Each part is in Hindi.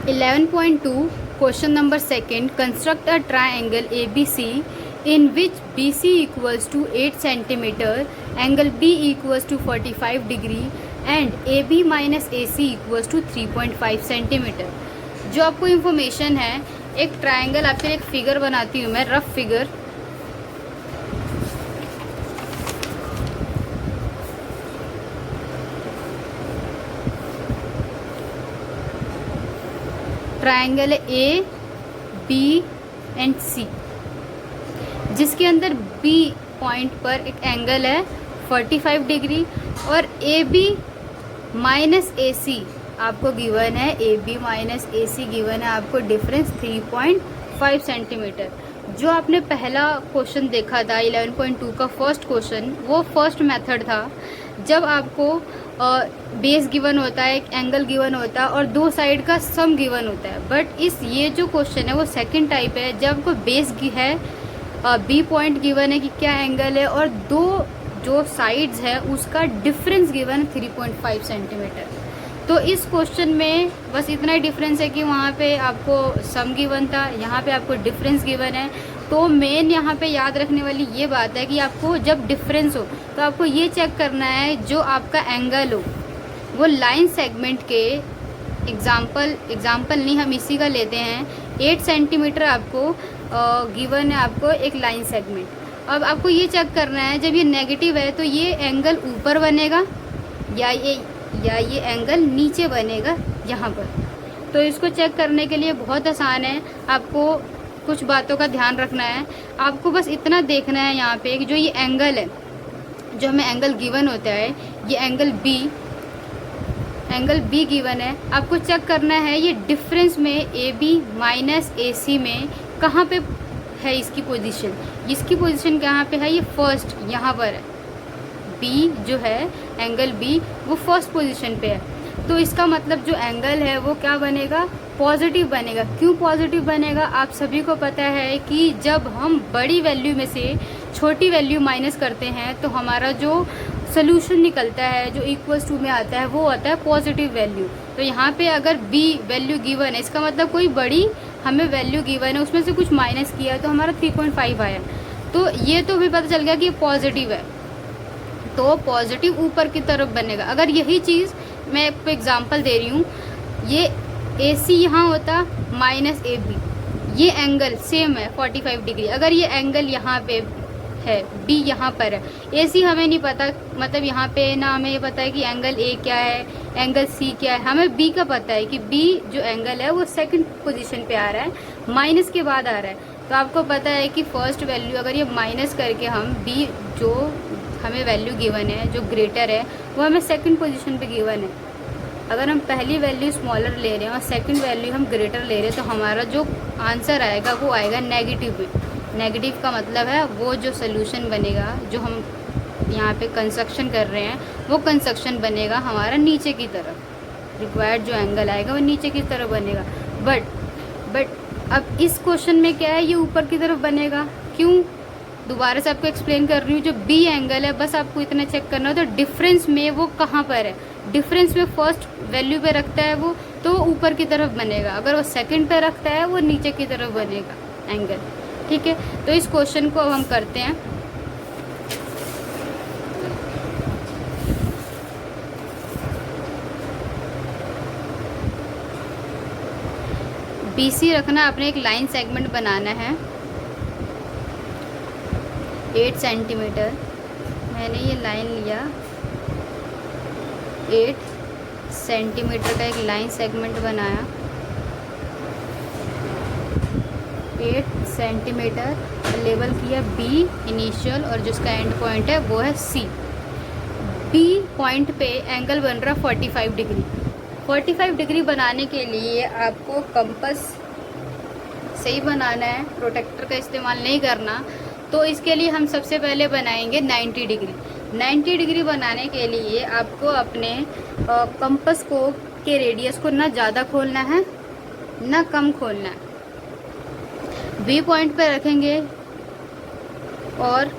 11.2 question number second, construct a triangle ABC in which BC equals to 8 centimeter, angle B equals to 45 degree and AB minus AC equals to 3.5 centimeter। जो आपको इन्फॉर्मेशन है, एक ट्राइंगल, आपके लिए एक फिगर बनाती हूँ मैं, रफ फिगर। ट्राइंगल है A B एंड C, जिसके अंदर B पॉइंट पर एक एंगल है 45 डिग्री और AB माइनस AC आपको गिवन है, AB माइनस AC गिवन है आपको डिफरेंस 3.5 सेंटीमीटर। जो आपने पहला क्वेश्चन देखा था 11.2 का फर्स्ट क्वेश्चन, वो फर्स्ट मेथड था जब आपको बेस गिवन होता है, एक एंगल गिवन होता है और दो साइड का सम गिवन होता है। बट ये जो क्वेश्चन है वो सेकंड टाइप है, जब आपको बेस है, बी पॉइंट गिवन है कि क्या एंगल है और दो जो साइड्स है उसका डिफरेंस गिवन है 3.5 सेंटीमीटर। तो इस क्वेश्चन में बस इतना ही डिफरेंस है कि वहाँ पे आपको सम गिवन था, यहाँ पे आपको डिफरेंस गिवन है। तो मेन यहाँ पे याद रखने वाली ये बात है कि आपको जब डिफरेंस हो तो आपको ये चेक करना है जो आपका एंगल हो वो लाइन सेगमेंट के, एग्जाम्पल नहीं, हम इसी का लेते हैं, 8 सेंटीमीटर आपको गिवन है आपको एक लाइन सेगमेंट। अब आपको ये चेक करना है जब ये नेगेटिव है तो ये एंगल ऊपर बनेगा या ये एंगल नीचे बनेगा यहाँ पर। तो इसको चेक करने के लिए बहुत आसान है, आपको कुछ बातों का ध्यान रखना है। आपको बस इतना देखना है यहाँ पे कि जो ये एंगल है, जो हमें एंगल गिवन होता है, ये एंगल B गिवन है, आपको चेक करना है ये डिफरेंस में AB माइनस AC में कहाँ पे है इसकी पोजीशन। इसकी पोजीशन कहाँ पे है, ये फर्स्ट यहाँ पर है, B जो है एंगल B वो फर्स्ट पोजीशन पे है। तो इसका मतलब जो एंगल है वो क्या बनेगा, पॉजिटिव बनेगा। क्यों पॉजिटिव बनेगा, आप सभी को पता है कि जब हम बड़ी वैल्यू में से छोटी वैल्यू माइनस करते हैं तो हमारा जो सोल्यूशन निकलता है, जो इक्वल्स टू में आता है, वो आता है पॉजिटिव वैल्यू। तो यहाँ पे अगर B वैल्यू गिवन है, इसका मतलब कोई बड़ी हमें वैल्यू गिवन है, उसमें से कुछ माइनस किया है तो हमारा 3.5 आया। तो ये तो भी पता चल गया कि पॉजिटिव है, तो पॉजिटिव ऊपर की तरफ बनेगा। अगर यही चीज़ मैं आपको एग्जांपल दे रही हूँ, ये AC यहाँ होता माइनस AB, ये एंगल सेम है 45 डिग्री। अगर ये एंगल यहाँ पे है, B यहाँ पर है, AC हमें नहीं पता, मतलब यहाँ पे ना हमें ये पता है कि एंगल A क्या है, एंगल C क्या है, हमें B का पता है कि B जो एंगल है वो सेकंड पोजीशन पे आ रहा है, माइनस के बाद आ रहा है। तो आपको पता है कि फर्स्ट वैल्यू अगर ये माइनस करके हम B जो हमें वैल्यू गिवन है, जो ग्रेटर है, वो हमें सेकंड पोजीशन पे गिवन है। अगर हम पहली वैल्यू स्मॉलर ले रहे हैं और सेकंड वैल्यू हम ग्रेटर ले रहे हैं तो हमारा जो आंसर आएगा वो आएगा नेगेटिव में। नेगेटिव का मतलब है वो जो सोल्यूशन बनेगा, जो हम यहाँ पे कंस्ट्रक्शन कर रहे हैं, वो कंस्ट्रक्शन बनेगा हमारा नीचे की तरफ, रिक्वायर्ड जो एंगल आएगा वो नीचे की तरफ बनेगा। बट अब इस क्वेश्चन में क्या है, ये ऊपर की तरफ बनेगा। क्यों, दोबारा से आपको एक्सप्लेन कर रही हूँ। जो B एंगल है बस आपको इतना चेक करना हो तो डिफरेंस में वो कहाँ पर है, डिफरेंस में फर्स्ट वैल्यू पे रखता है वो तो ऊपर की तरफ बनेगा, अगर वो सेकंड पे रखता है वो नीचे की तरफ बनेगा एंगल। ठीक है, तो इस क्वेश्चन को अब हम करते हैं। BC रखना, आपने एक लाइन सेगमेंट बनाना है 8 सेंटीमीटर। मैंने ये लाइन लिया, 8 सेंटीमीटर का एक लाइन सेगमेंट बनाया, 8 सेंटीमीटर लेबल किया B इनिशियल और जिसका एंड पॉइंट है वो है C। B पॉइंट पे एंगल बन रहा 45 डिग्री। 45 डिग्री बनाने के लिए आपको कंपास सही बनाना है, प्रोटेक्टर का इस्तेमाल नहीं करना। तो इसके लिए हम सबसे पहले बनाएंगे 90 डिग्री। 90 डिग्री बनाने के लिए आपको अपने कंपास को के रेडियस को ना ज़्यादा खोलना है ना कम खोलना है। B पॉइंट पर रखेंगे और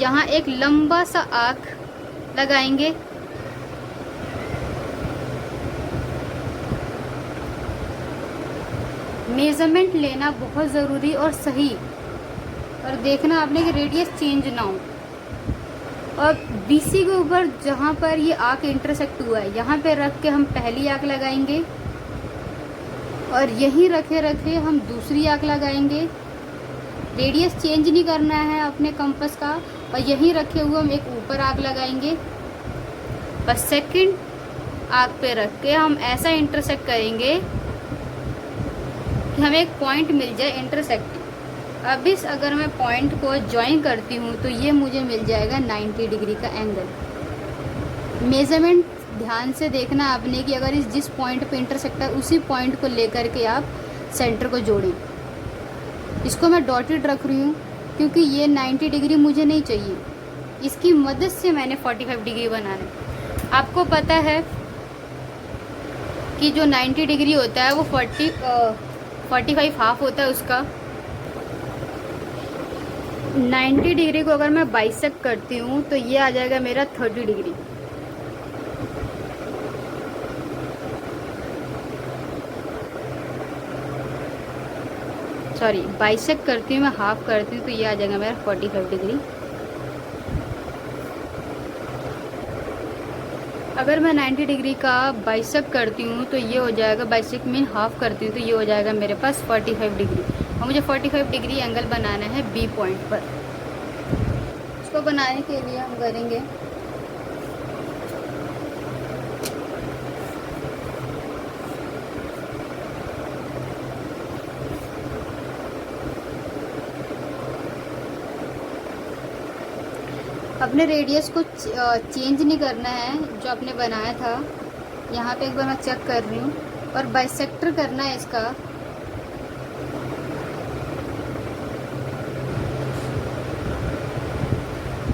यहाँ एक लंबा सा आर्क लगाएंगे। मेज़रमेंट लेना बहुत ज़रूरी और सही, और देखना आपने कि रेडियस चेंज ना हो। और BC के ऊपर जहाँ पर ये आर्क इंटरसेक्ट हुआ है यहाँ पे रख के हम पहली आर्क लगाएंगे, और यहीं रखे रखे हम दूसरी आर्क लगाएंगे। रेडियस चेंज नहीं करना है अपने कंपास का, और यहीं रखे हुए हम एक ऊपर आर्क लगाएंगे। बस सेकंड आर्क पे रख के हम ऐसा इंटरसेक्ट करेंगे कि हमें एक पॉइंट मिल जाए इंटरसेक्टिंग। अब इस अगर मैं पॉइंट को ज्वाइन करती हूँ तो ये मुझे मिल जाएगा 90 डिग्री का एंगल। मेज़रमेंट ध्यान से देखना आपने कि अगर जिस पॉइंट पे इंटरसेक्ट है उसी पॉइंट को लेकर के आप सेंटर को जोड़ें। इसको मैं डॉटेड रख रही हूँ क्योंकि ये 90 डिग्री मुझे नहीं चाहिए, इसकी मदद से मैंने 45 डिग्री बनाना है। आपको पता है कि जो 90 डिग्री होता है वो 45 हाफ होता है उसका। 90 डिग्री को अगर मैं बाइसेक्ट करती हूँ तो ये आ जाएगा मेरा 30 डिग्री। सॉरी, बाइसेक्ट करती हूँ मैं, हाफ करती हूँ तो ये आ जाएगा मेरा 45 डिग्री। अगर मैं 90 डिग्री का बाइसेक्ट करती हूँ तो ये हो जाएगा, बाइसेक्ट मीन हाफ करती हूँ तो ये हो जाएगा मेरे पास 45 डिग्री। और मुझे 45 डिग्री एंगल बनाना है B पॉइंट पर। इसको बनाने के लिए हम करेंगे अपने रेडियस को चेंज नहीं करना है जो आपने बनाया था। यहाँ पे एक बार मैं चेक कर रही हूँ, और बाइसेक्टर करना है इसका।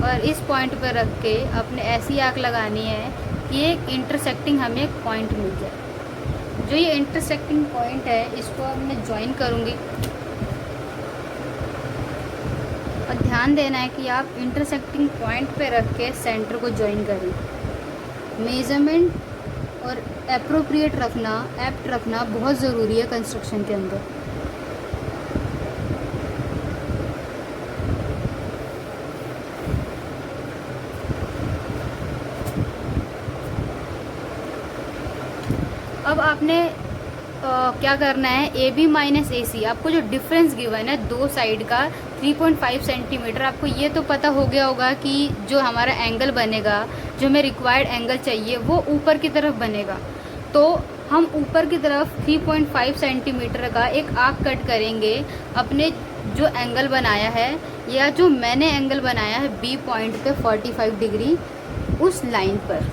और इस पॉइंट पर रख के अपने ऐसी आर्क लगानी है कि एक इंटरसेक्टिंग हमें एक पॉइंट मिल जाए। जो ये इंटरसेक्टिंग पॉइंट है इसको अब मैं ज्वाइन करूँगी। और ध्यान देना है कि आप इंटरसेक्टिंग पॉइंट पे रख के सेंटर को ज्वाइन करें। मेज़रमेंट और एप्रोप्रिएट रखना, एप्ट रखना बहुत ज़रूरी है कंस्ट्रक्शन के अंदर। अब आपने क्या करना है, AB माइनस AC, आपको जो डिफरेंस गिवन है दो साइड का 3.5 सेंटीमीटर, आपको ये तो पता हो गया होगा कि जो हमारा एंगल बनेगा, जो हमें रिक्वायर्ड एंगल चाहिए वो ऊपर की तरफ बनेगा। तो हम ऊपर की तरफ 3.5 सेंटीमीटर का एक आर्क कट करेंगे अपने जो एंगल बनाया है, या जो मैंने एंगल बनाया है B पॉइंट पे 45 डिग्री उस लाइन पर।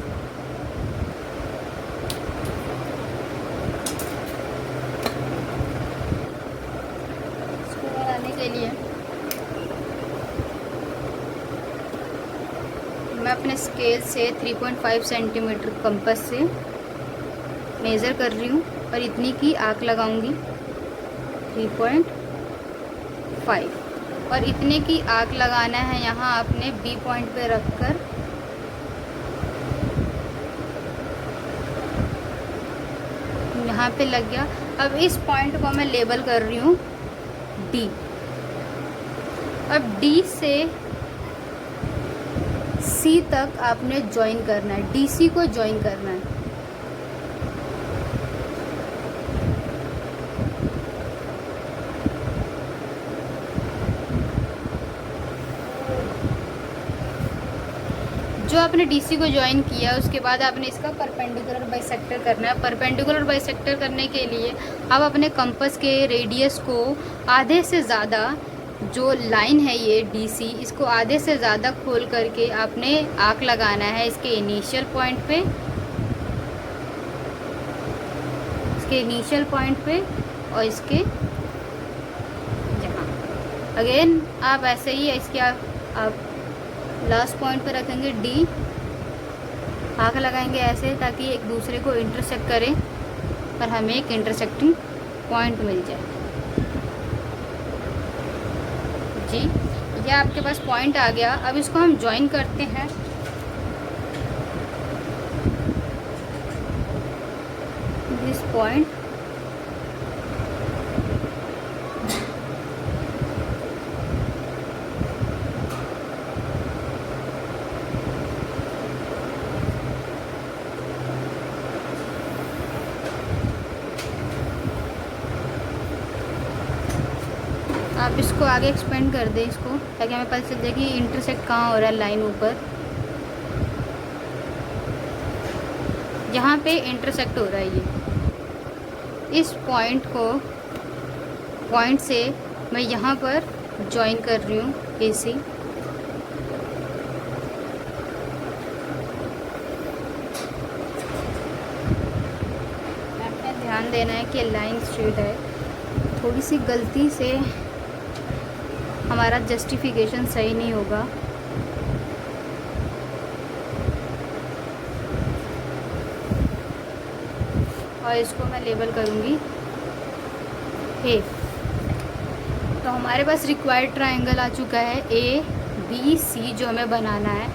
के लिए मैं अपने स्केल से 3.5 सेंटीमीटर कंपास से मेज़र कर रही हूँ और इतनी की आर्क लगाऊंगी 3.5, और इतने की आर्क लगाना है यहाँ आपने B पॉइंट पे रखकर। यहाँ पे लग गया। अब इस पॉइंट को मैं लेबल कर रही हूँ D। अब D से C तक आपने ज्वाइन करना है, DC को ज्वाइन करना है। जो आपने DC को ज्वाइन किया उसके बाद आपने इसका परपेंडिकुलर बाइसेक्टर करना है। परपेंडिकुलर बाइसेक्टर करने के लिए आप अपने कंपास के रेडियस को आधे से ज़्यादा, जो लाइन है ये DC, इसको आधे से ज़्यादा खोल करके आपने आर्क लगाना है इसके इनिशियल पॉइंट पे, और इसके यहाँ। अगेन आप ऐसे ही इसके आप लास्ट पॉइंट पे रखेंगे D, आर्क लगाएंगे ऐसे ताकि एक दूसरे को इंटरसेक्ट करें और हमें एक इंटरसेक्टिंग पॉइंट मिल जाए। जी, ये आपके पास पॉइंट आ गया। अब इसको हम ज्वाइन करते हैं। दिस पॉइंट आप इसको आगे एक्सपेंड कर दें इसको, ताकि हमें पता चल जाए कि इंटरसेक्ट कहाँ हो रहा है लाइन ऊपर, यहाँ पे इंटरसेक्ट हो रहा है ये। इस पॉइंट से मैं यहाँ पर ज्वाइन कर रही हूँ AC। आपने ध्यान देना है कि लाइन स्ट्रेट है, थोड़ी सी गलती से हमारा जस्टिफिकेशन सही नहीं होगा। और इसको मैं लेबल करूँगी ए। तो हमारे पास रिक्वायर्ड ट्रायंगल आ चुका है ABC जो हमें बनाना है,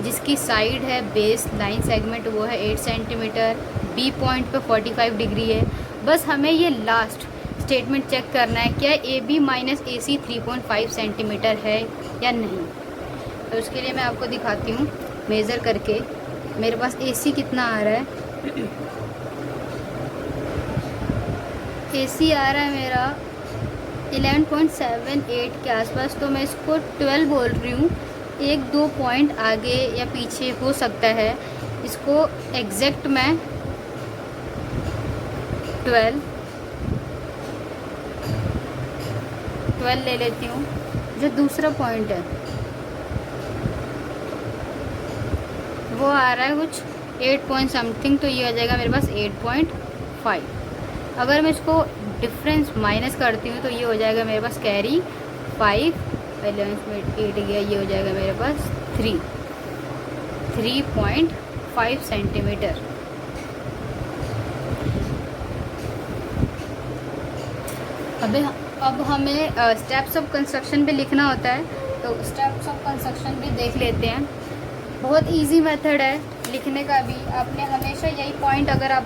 जिसकी साइड है बेस लाइन सेगमेंट वो है 8 सेंटीमीटर, B पॉइंट पे 45 डिग्री है। बस हमें ये लास्ट स्टेटमेंट चेक करना है क्या AB माइनस AC 3.5 सेंटीमीटर है या नहीं। तो उसके लिए मैं आपको दिखाती हूँ मेज़र करके मेरे पास AC कितना आ रहा है। AC आ रहा है मेरा 11.78 के आसपास, तो मैं इसको 12 बोल रही हूँ। 1-2 पॉइंट आगे या पीछे हो सकता है, इसको एग्जैक्ट मैं 12 ले लेती हूँ। जो दूसरा पॉइंट है वो आ रहा है कुछ 8 पॉइंट समथिंग, तो ये आ जाएगा मेरे पास 8.5। अगर मैं इसको डिफरेंस माइनस करती हूँ तो ये हो जाएगा मेरे पास कैरी 5, 11.8 गया, ये हो जाएगा मेरे पास 3.5 सेंटीमीटर। अब हमें स्टेप्स ऑफ कंस्ट्रक्शन भी लिखना होता है, तो स्टेप्स ऑफ कंस्ट्रक्शन भी देख लेते हैं। बहुत इजी मेथड है लिखने का भी। आपने हमेशा यही पॉइंट, अगर आप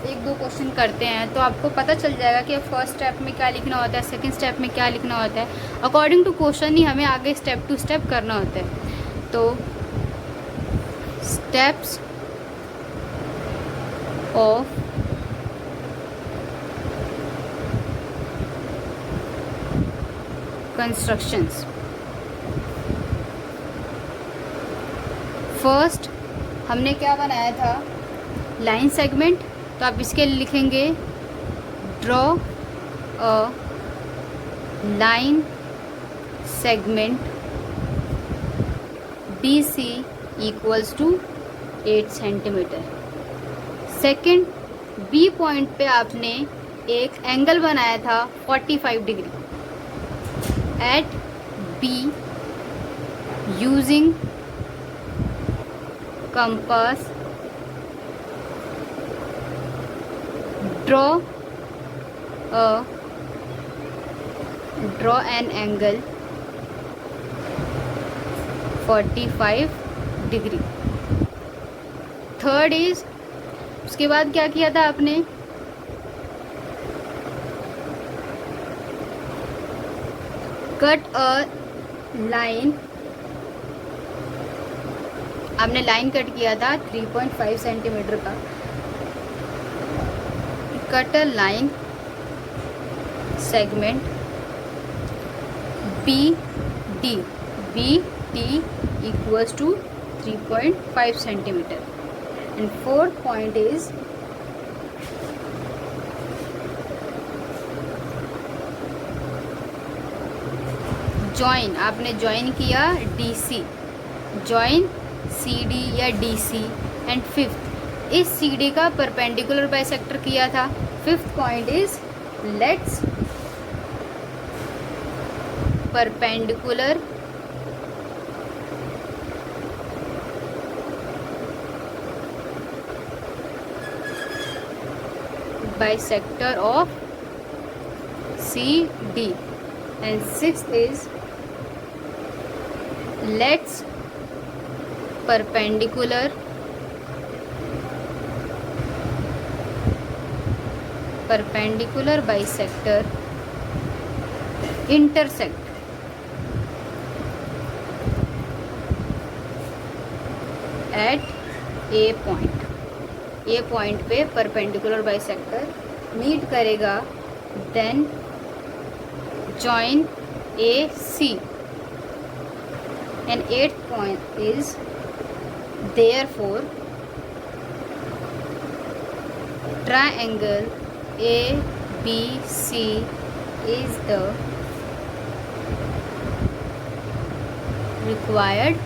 1-2 क्वेश्चन करते हैं तो आपको पता चल जाएगा कि फर्स्ट स्टेप में क्या लिखना होता है, सेकंड स्टेप में क्या लिखना होता है। अकॉर्डिंग टू क्वेश्चन ही हमें आगे स्टेप टू स्टेप करना होता है। तो स्टेप्स ऑफ कंस्ट्रक्शंस। फर्स्ट हमने क्या बनाया था, लाइन सेगमेंट, तो आप इसके लिए लिखेंगे draw a line segment BC equals to 8 centimetre. Second, B point पे आपने एक एंगल बनाया था 45 degree at B using compass. draw an angle 45 degree. Third is, उसके बाद क्या किया था आपने, कट अ लाइन। आपने लाइन कट किया था 3.5 सेंटीमीटर का। Cut a line segment BT equals to 3.5 centimeter. And fourth point is join. आपने join किया DC, join CD या DC. And fifth, इस CD का परपेंडिकुलर बाइसेक्टर किया था। Fifth point is let's perpendicular bisector of CD. And sixth is let's perpendicular bisector intersect at A point. A point पे perpendicular bisector मीट करेगा, then join AC. And eighth point is, therefore triangle ABC is the required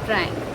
triangle.